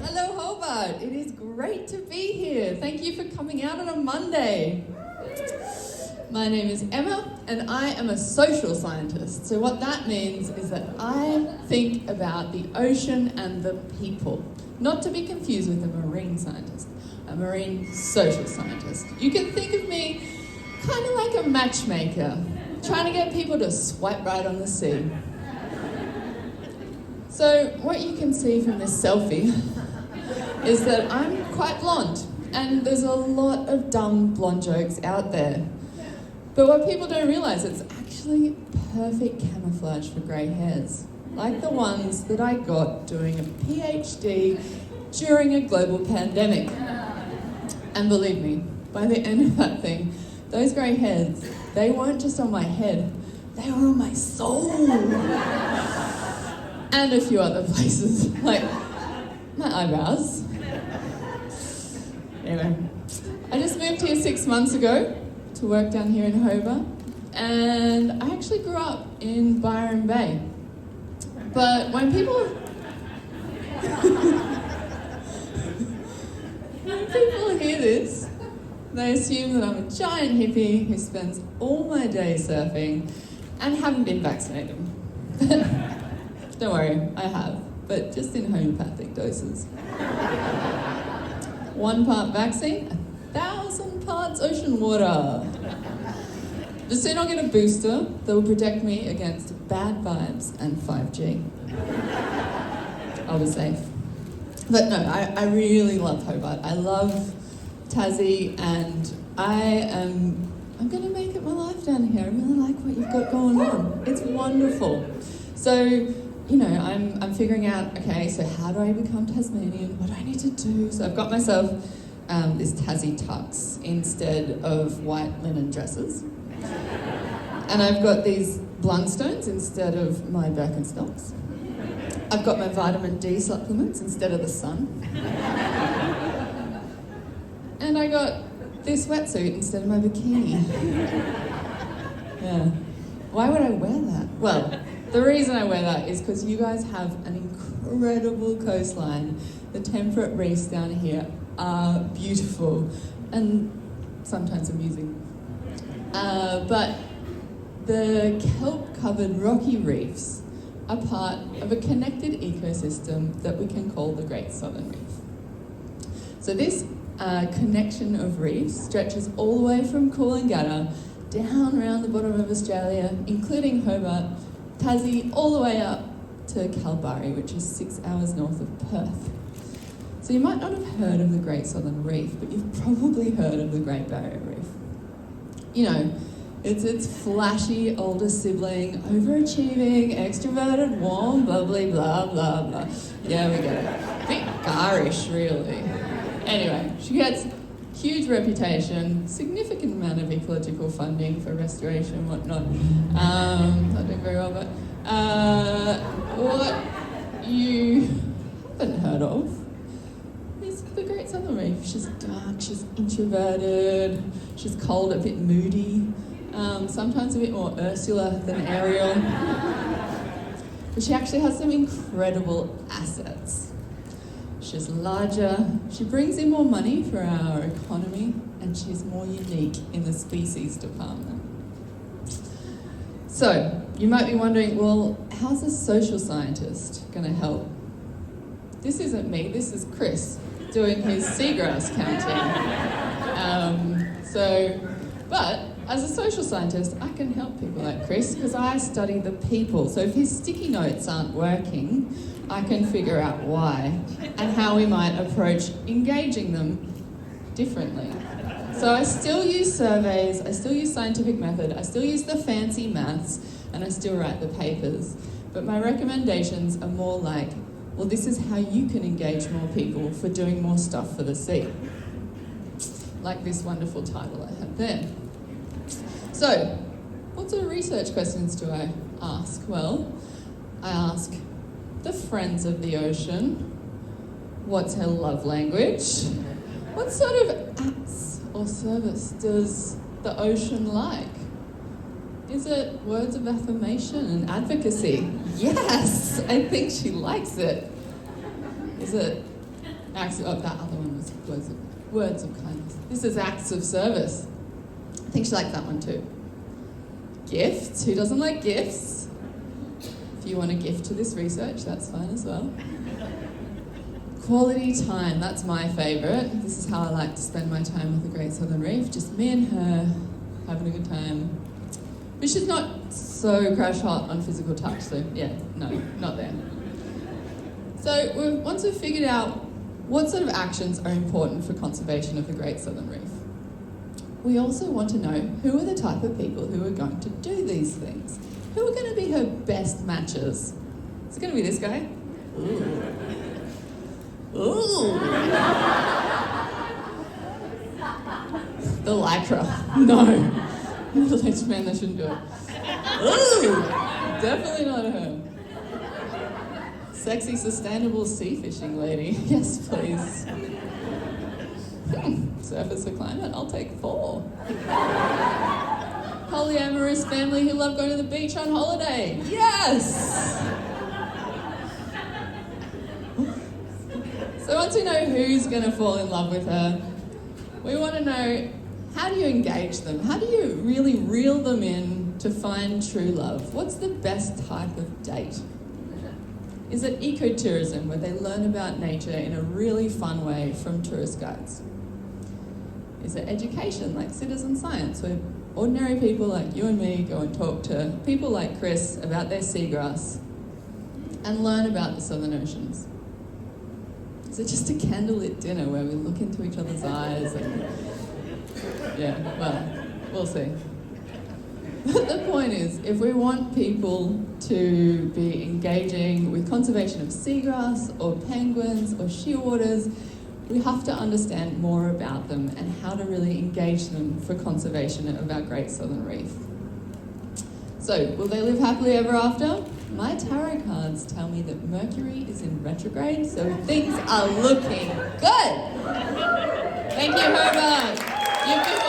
Hello Hobart, it is great to be here. Thank you for coming out on a Monday. My name is Emma and I am a social scientist. So what that means is that I think about the ocean and the people. Not to be confused with a marine scientist, a marine social scientist. You can think of me kind of like a matchmaker, trying to get people to swipe right on the sea. So what you can see from this selfie is that I'm quite blonde, and there's a lot of dumb blonde jokes out there. But what people don't realise, it's actually perfect camouflage for grey hairs, like the ones that I got doing a PhD during a global pandemic. And believe me, by the end of that thing, those grey hairs, they weren't just on my head, they were on my soul. And a few other places, like my eyebrows. Anyway, I just moved here 6 months ago to work down here in Hobart, and I actually grew up in Byron Bay. But when people hear this, they assume that I'm a giant hippie who spends all my day surfing and haven't been vaccinated. Don't worry, I have, but just in homeopathic doses. 1 part vaccine, 1,000 parts ocean water. But soon I'll get a booster that will protect me against bad vibes and 5G. I'll be safe. But no, I really love Hobart. I love Tassie, and I'm going to make it my life down here. I really like what you've got going on. It's wonderful. So, you know, I'm figuring out, okay, so how do I become Tasmanian? What do I need to do? So I've got myself this Tassie tux instead of white linen dresses. And I've got these Blundstones instead of my Birkenstocks. I've got my vitamin D supplements instead of the sun. And I got this wetsuit instead of my bikini. Yeah. Why would I wear that? Well, the reason I wear that is because you guys have an incredible coastline. The temperate reefs down here are beautiful and sometimes amusing. But the kelp-covered rocky reefs are part of a connected ecosystem that we can call the Great Southern Reef. So this connection of reefs stretches all the way from Coolangatta down around the bottom of Australia, including Hobart, Tassie, all the way up to Kalbarri, which is 6 hours north of Perth. So you might not have heard of the Great Southern Reef, but you've probably heard of the Great Barrier Reef. You know, it's its flashy older sibling, overachieving, extroverted, warm, bubbly, blah, blah, blah. Yeah, we get it. A bit garish, really. Anyway, she gets huge reputation, significant amount of ecological funding for restoration, whatnot. Not doing very well, but what you haven't heard of is the Great Southern Reef. She's dark, she's introverted, she's cold, a bit moody, sometimes a bit more Ursula than Ariel. But she actually has some incredible assets. She's larger, she brings in more money for our economy, and she's more unique in the species department. So, you might be wondering, well, how's a social scientist going to help? This isn't me, this is Chris doing his seagrass counting. But as a social scientist, I can help people like Chris because I study the people. So if his sticky notes aren't working, I can figure out why and how we might approach engaging them differently. So I still use surveys, I still use scientific method, I still use the fancy maths, and I still write the papers. But my recommendations are more like, well, this is how you can engage more people for doing more stuff for the sea. Like this wonderful title I have there. So, what sort of research questions do I ask? Well, I ask the friends of the ocean, what's her love language? What sort of acts or service does the ocean like? Is it words of affirmation and advocacy? Yes, I think she likes it. Is it that other one was words of kindness. This is acts of service. I think she liked that one too. Gifts. Who doesn't like gifts? If you want a gift to this research, that's fine as well. Quality time. That's my favourite. This is how I like to spend my time with the Great Southern Reef. Just me and her having a good time. But she's not so crash hot on physical touch, so yeah, no, not there. So once we've figured out what sort of actions are important for conservation of the Great Southern Reef, we also want to know who are the type of people who are going to do these things. Who are going to be her best matches? Is it going to be this guy? Ooh. Ooh. The lycra. No. Middle-aged man, that shouldn't do it. Ooh. Definitely not her. Sexy, sustainable sea fishing lady. Yes, please. Surface for climate, I'll take 4. Polyamorous family who love going to the beach on holiday. Yes! So once we know who's going to fall in love with her, we want to know, how do you engage them? How do you really reel them in to find true love? What's the best type of date? Is it ecotourism, where they learn about nature in a really fun way from tourist guides? Is it education, like citizen science, where ordinary people like you and me go and talk to people like Chris about their seagrass and learn about the southern oceans? Is it just a candlelit dinner where we look into each other's eyes and... Yeah, well, we'll see. But the point is, if we want people to be engaging with conservation of seagrass or penguins or shearwaters, we have to understand more about them and how to really engage them for conservation of our Great Southern Reef. So, will they live happily ever after? My tarot cards tell me that Mercury is in retrograde, so things are looking good. Thank you, Hobart. You've been